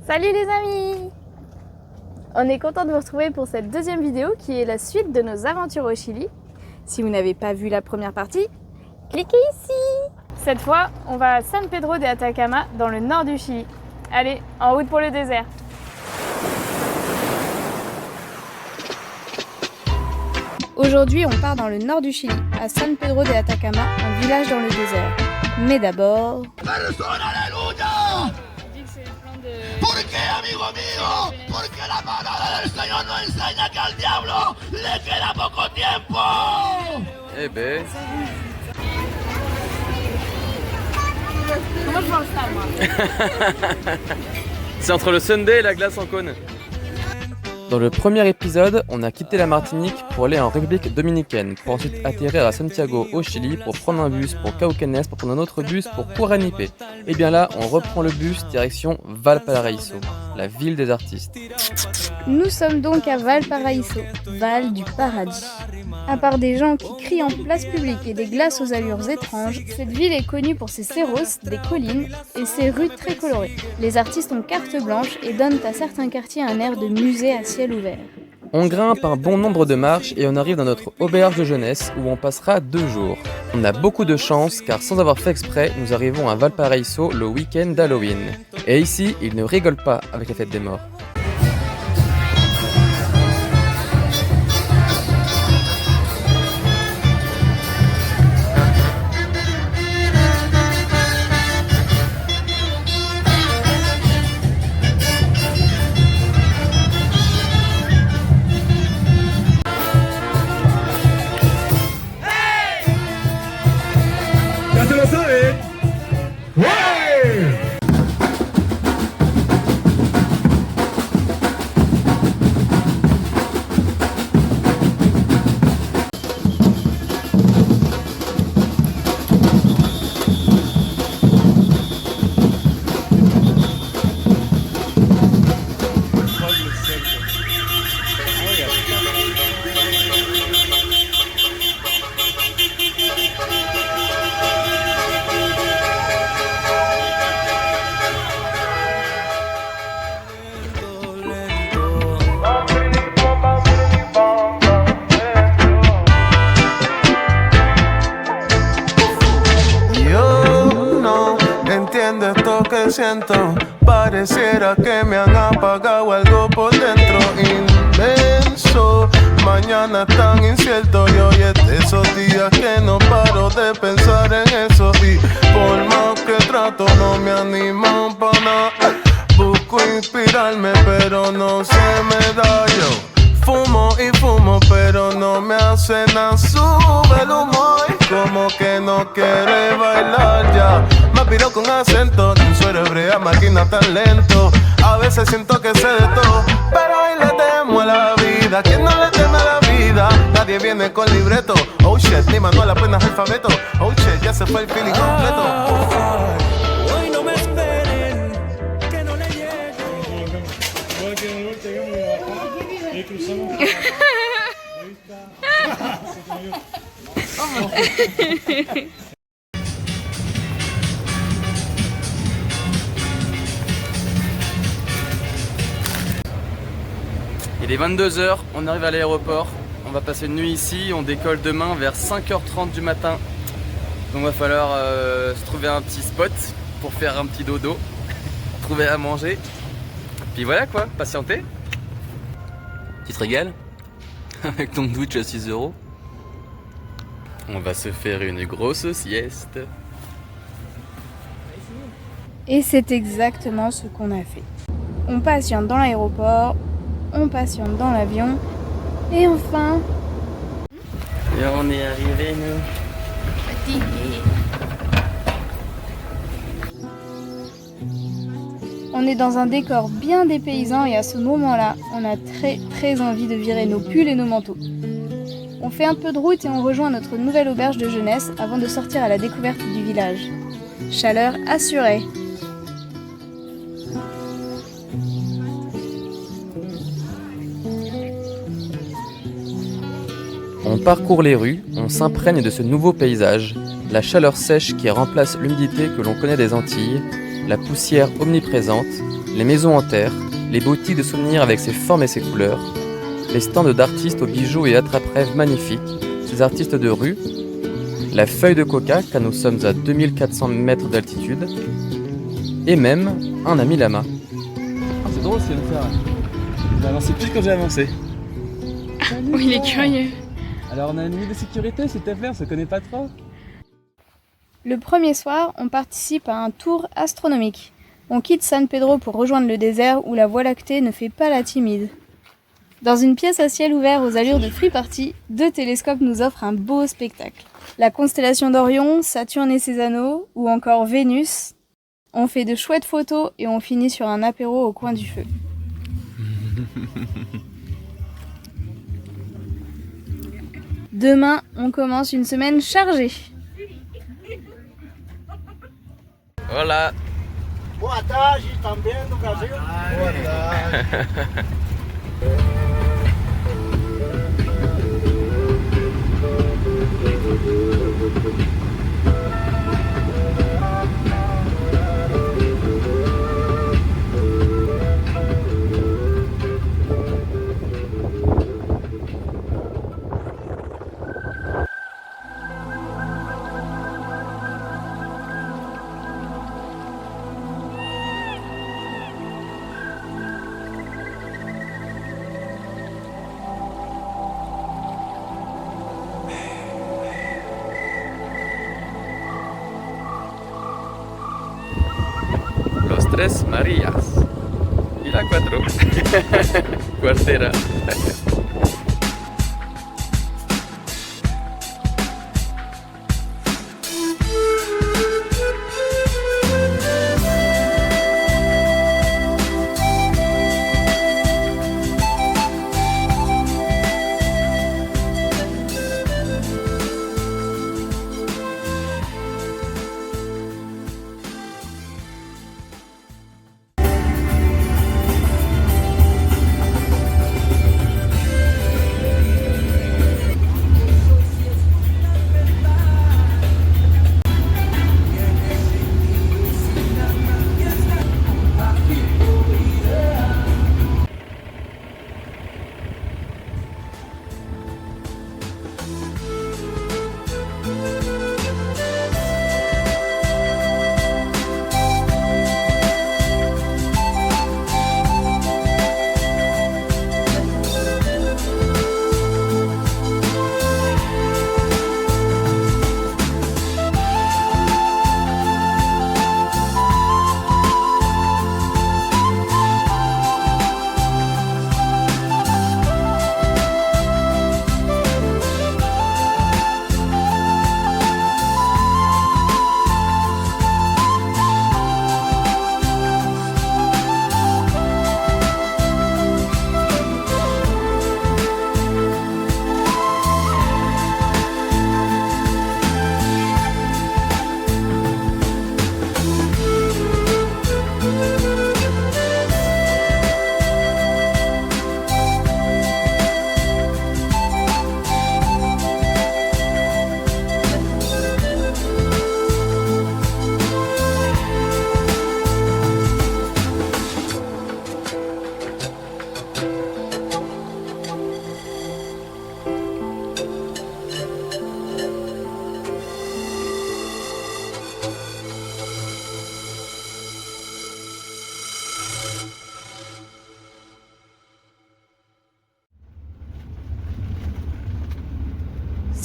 Salut les amis! On est content de vous retrouver pour cette deuxième vidéo qui est la suite de nos aventures au Chili. Si vous n'avez pas vu la première partie, cliquez ici! Cette fois, on va à San Pedro de Atacama dans le nord du Chili. Allez, en route pour le désert! Aujourd'hui, on part dans le nord du Chili, à San Pedro de Atacama, un village dans le désert. Mais d'abord... ¿Por qué, amigo mío? Porque la palabra del Señor nos enseña que al diablo le queda poco tiempo. Eh ben... Comment je mange ça, moi? C'est entre le sundae et la glace en cône. Dans le premier épisode, on a quitté la Martinique pour aller en République dominicaine, pour ensuite atterrir à Santiago au Chili, pour prendre un bus pour Cauquenes, pour prendre un autre bus pour Curanipé. Et bien là, on reprend le bus direction Valparaíso, la ville des artistes. Nous sommes donc à Valparaíso, Val du paradis. À part des gens qui crient en place publique et des glaces aux allures étranges, cette ville est connue pour ses cerros, des collines et ses rues très colorées. Les artistes ont carte blanche et donnent à certains quartiers un air de musée à ciel ouvert. On grimpe un bon nombre de marches et on arrive dans notre auberge de jeunesse où on passera 2 jours. On a beaucoup de chance car sans avoir fait exprès, nous arrivons à Valparaíso le week-end d'Halloween. Et ici, ils ne rigolent pas avec la fête des morts. ¿Ya se lo saben? ¡Hey! Esto que siento, pareciera que me han apagado algo por dentro, inmenso. Mañana es tan incierto y hoy es de esos días que no paro de pensar en eso. Y por más que trato no me animo para nada. Busco inspirarme pero no se me da yo. Fumo y fumo pero no me hace nada. Sube el humor como que no quiere bailar ya. Me piro con acento de un suero hebrea, máquina tan lento. A veces siento que sé de todo, pero hoy le temo a la vida. ¿Quién no le teme a la vida? Nadie viene con libreto. Oh shit, ni Manuel apenas alfabeto. Oh shit, ya se fue el feeling completo. Hoy no me esperen, que no le llego. Igual que en el norte llegamos y cruzamos. Il est 22h, on arrive à l'aéroport, on va passer une nuit ici, on décolle demain vers 5h30 du matin. Donc il va falloir se trouver un petit spot pour faire un petit dodo, trouver à manger. Puis voilà quoi, patienter. Tu te régales avec ton sandwich à 6 €. On va se faire une grosse sieste. Et c'est exactement ce qu'on a fait. On patiente dans l'aéroport, on patiente dans l'avion, et enfin... Et on est arrivé nous. On est dans un décor bien dépaysant et à ce moment-là, on a très envie de virer nos pulls et nos manteaux. On fait un peu de route et on rejoint notre nouvelle auberge de jeunesse avant de sortir à la découverte du village. Chaleur assurée. On parcourt les rues, on s'imprègne de ce nouveau paysage, la chaleur sèche qui remplace l'humidité que l'on connaît des Antilles, la poussière omniprésente, les maisons en terre, les boutiques de souvenirs avec ses formes et ses couleurs, les stands d'artistes aux bijoux et attrape-rêves magnifiques, ces artistes de rue, la feuille de coca car nous sommes à 2400 mètres d'altitude, et même un ami lama. Ah, c'est drôle, c'est de faire. J'ai avancé plus quand j'ai avancé. Oui, il est curieux. Alors on a une limite de sécurité, s'il te plaît, on se connaît pas trop. Le premier soir, on participe à un tour astronomique. On quitte San Pedro pour rejoindre le désert où la Voie lactée ne fait pas la timide. Dans une pièce à ciel ouvert aux allures de free party, 2 télescopes nous offrent un beau spectacle. La constellation d'Orion, Saturne et ses anneaux, ou encore Vénus. On fait de chouettes photos et on finit sur un apéro au coin du feu. Demain, on commence une semaine chargée. Voilà. Boa tarde, também no Brasil. Boa tarde. Los Tres Marías y la 4 cuartera.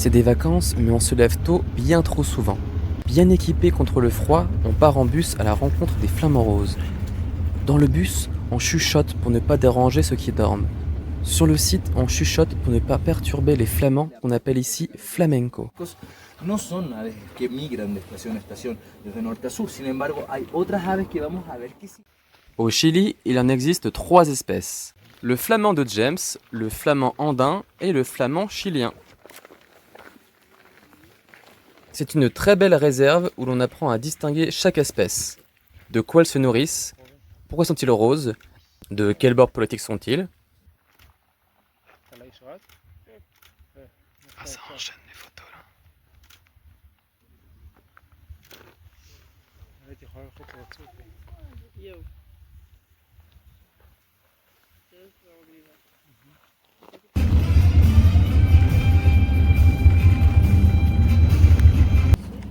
C'est des vacances, mais on se lève tôt bien trop souvent. Bien équipé contre le froid, on part en bus à la rencontre des flamants roses. Dans le bus, on chuchote pour ne pas déranger ceux qui dorment. Sur le site, on chuchote pour ne pas perturber les flamands qu'on appelle ici flamenco. No son aves que migran de estación a estación desde norte a sur, sin embargo hay otras aves que vamos a ver que sí. Au Chili, il en existe 3 espèces. Le flamand de James, le flamand andin et le flamand chilien. C'est une très belle réserve où l'on apprend à distinguer chaque espèce. De quoi elles se nourrissent, pourquoi sont-ils roses, de quel bord politique sont-ils. Ah, ça enchaîne les photos là.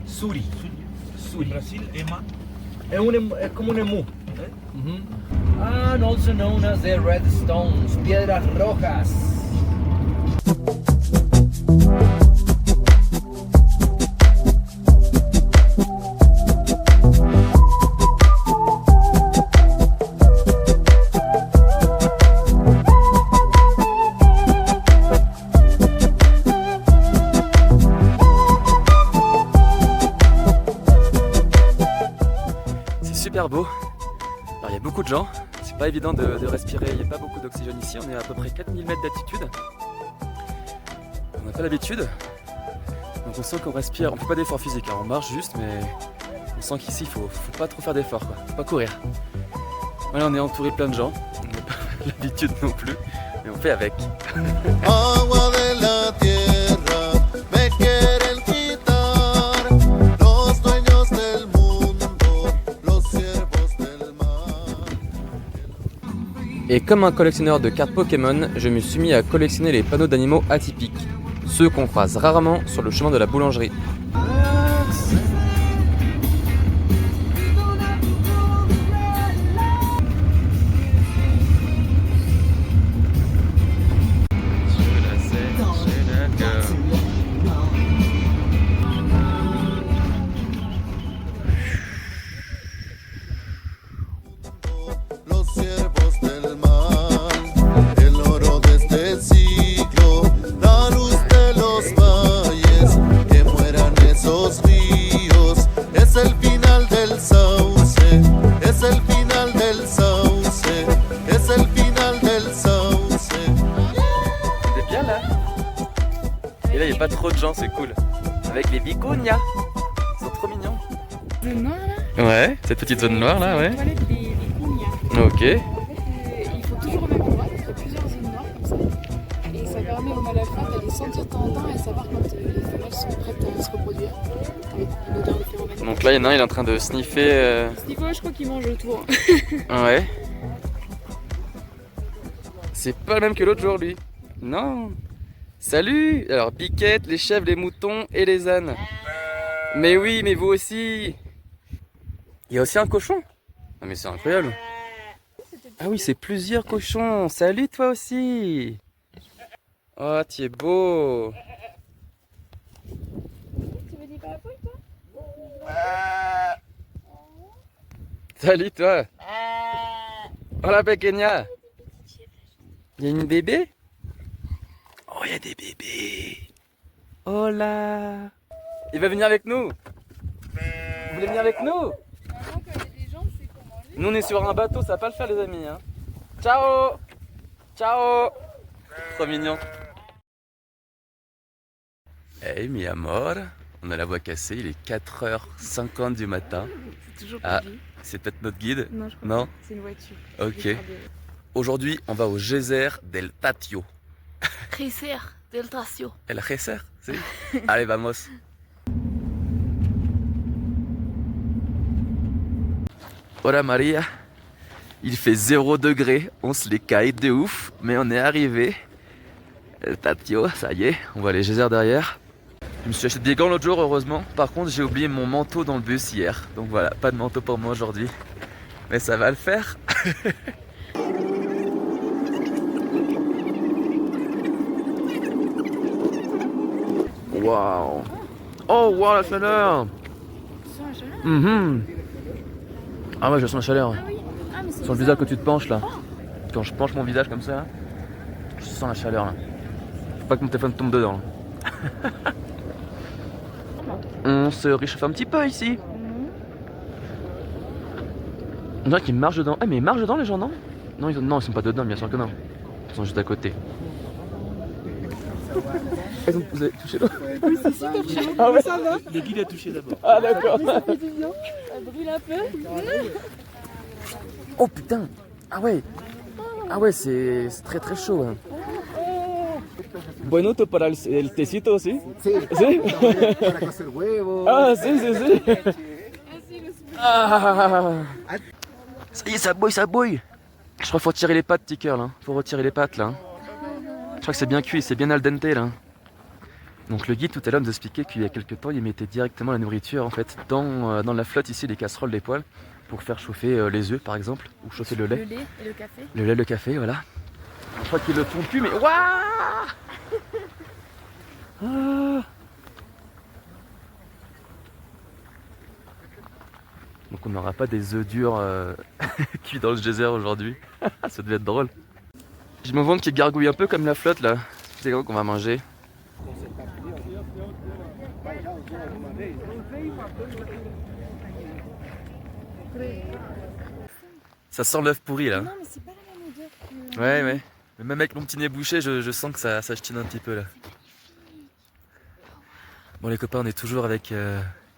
Suri. In Brasil, ema. É como um emu. And also known as the red stones, piedras rojas. C'est super beau. Alors il y a beaucoup de gens, c'est pas évident de respirer, il n'y a pas beaucoup d'oxygène ici, on est à peu près 4000 mètres d'altitude. On n'a pas l'habitude, donc on sent qu'on respire, on fait pas d'effort physique, hein. On marche juste, mais on sent qu'ici il faut pas trop faire d'efforts, faut pas courir. Voilà, on est entouré de plein de gens, on n'a pas l'habitude non plus, mais on fait avec. Agua de la tierra me quieren quitar los dueños del mundo, los siervos del mar. Et comme un collectionneur de cartes Pokémon, je me suis mis à collectionner les panneaux d'animaux atypiques, ceux qu'on croise rarement sur le chemin de la boulangerie. Los siervos del mar, el oro de este siglo, la luz de los valles, que mueran esos ríos, es el final del sauce, es el final del sauce, es el final del sauce. T'es bien là? Et là il n'y a pas trop de gens, c'est cool. Avec les bigounia, ils sont trop mignons. Le noir là, Ouais, cette petite zone noire là, ouais. toilette des cognas. Ok. Il faut toujours au même endroit, il y a plusieurs zones noires comme ça. Et ça permet aux mâles alpha d'aller sentir de temps en temps et savoir quand les femelles sont prêtes à se reproduire. Avec une odeur de phéromone. Donc là il y en a un, il est en train de sniffer. Ce niveau, je crois qu'il mange autour. Ouais. C'est pas le même que l'autre jour lui. Non. Salut. Alors biquette, les chèvres, les moutons et les ânes. Mais oui, mais vous aussi. Il y a aussi un cochon. Ah mais c'est incroyable. Ah oui, c'est plusieurs cochons. Salut toi aussi. Oh, tu es beau. Tu veux des papouilles toi? Salut toi. Hola pequeña. Il y a une bébé? Oh, il y a des bébés. Hola. Il va venir avec nous. Vous voulez venir avec nous? Nous on est sur un bateau, ça va pas le faire les amis. Hein. Ciao. Ciao. Trop mignon. Hey mi amor, on a la voix cassée, il est 4h50 du matin. C'est toujours Ah, pas lui. c'est peut-être notre guide? Non, je crois Non? pas. C'est une voiture. Ok. Aujourd'hui, on va au geyser del Tatio. Geyser del Tatio. El geyser, ¿sí? Allez, vamos. Hola Maria. Il fait 0 degré, on se les caille de ouf, mais on est arrivé. El Tatio, ça y est, on voit les geysers derrière. Je me suis acheté des gants l'autre jour, heureusement. Par contre, j'ai oublié mon manteau dans le bus hier. Donc voilà, pas de manteau pour moi aujourd'hui. Mais ça va le faire. Waouh! Oh, waouh, la chaleur! Tu sens la chaleur? Ah ouais, je sens la chaleur. Ah oui. Ah, mais c'est Sur le visage que tu te penches là. Quand je penche mon visage comme ça, je sens la chaleur là. Faut pas que mon téléphone tombe dedans. Là. On se réchauffe un petit peu ici. On dirait qu'ils marchent dedans. Ah mais ils marchent dedans les gens, non? Non, ils sont pas dedans, bien sûr que non. Ils sont juste à côté. Vous avez touché l'eau? Oui, c'est super chaud. Ah ouais. Ça va? Le guide a touché d'abord. Ah d'accord. Ça fait du bien. Ça brûle un peu. Oh putain. Ah ouais. Ah ouais, c'est très très chaud. Hein. Bueno, para el tecito, ¿sí? Sí, ¿Sí? para cocer huevos. Ah, sí, sí, sí. Ah. Ça y est, ça bouille, ça bouille. Je crois qu'il faut retirer les pattes, petit cœur, là. Faut retirer les pattes, là. Je crois que c'est bien cuit, c'est bien al dente, là. Donc le guide tout à l'heure nous expliquait qu'il y a quelques temps, il mettait directement la nourriture en fait dans la flotte ici, des casseroles, des poêles, pour faire chauffer les œufs par exemple, ou chauffer le lait. Le lait et le café. Le lait, le café, voilà. Je crois qu'ils le font plus, mais waouh ah. Donc on n'aura pas des œufs durs cuits dans le geyser aujourd'hui. Ça devait être drôle. Je me ventre qui gargouille un peu comme la flotte là. C'est quoi qu'on va manger? Ça sent l'œuf pourri là. Non mais c'est pas la même odeur que... Ouais ouais. Mais même avec mon petit nez bouché, je sens que ça ch'tine un petit peu là. Bon les copains, on est toujours avec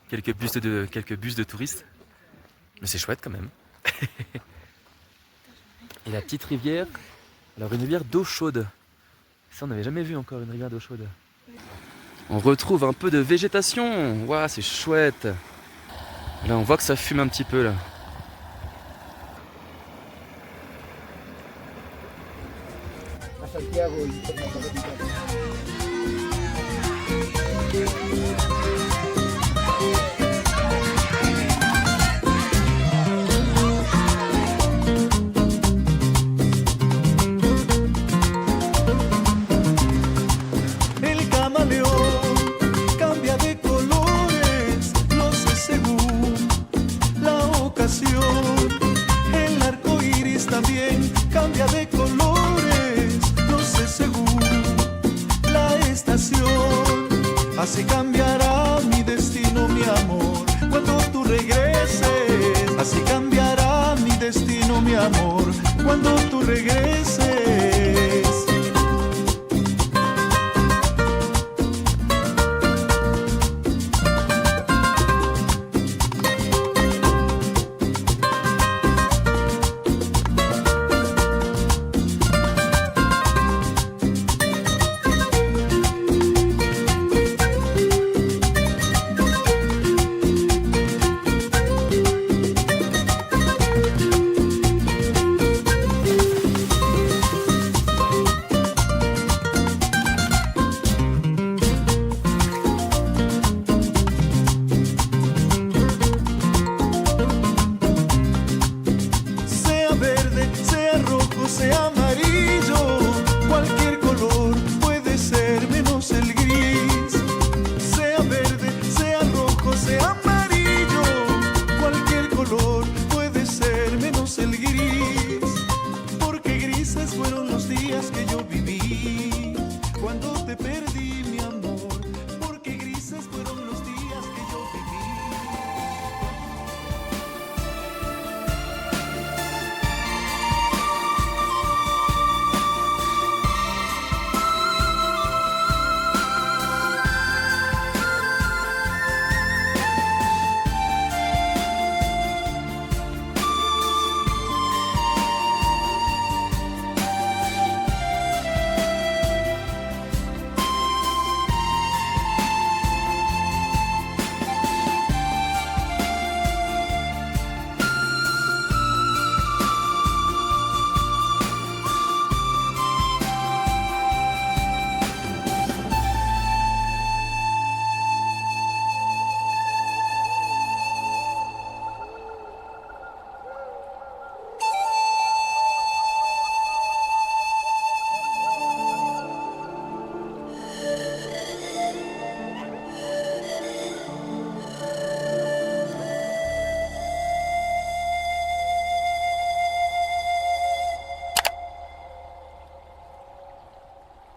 quelques bus de touristes. Mais c'est chouette quand même. Et la petite rivière, alors une rivière d'eau chaude. Ça on n'avait jamais vu encore une rivière d'eau chaude. On retrouve un peu de végétation. Waouh, c'est chouette. Là on voit que ça fume un petit peu là. El camaleón cambia de colores, lo sé según la ocasión. El arco iris también cambia de colores, lo sé según la estación. Así cambiará mi destino, mi amor, cuando tú regreses. Así cambiará mi destino, mi amor, cuando tú regreses. Sea amarillo, cualquier color puede ser menos el gris. Sea verde, sea rojo, sea amarillo, cualquier color puede ser menos el gris. Porque grises fueron los días que yo viví cuando te perdí.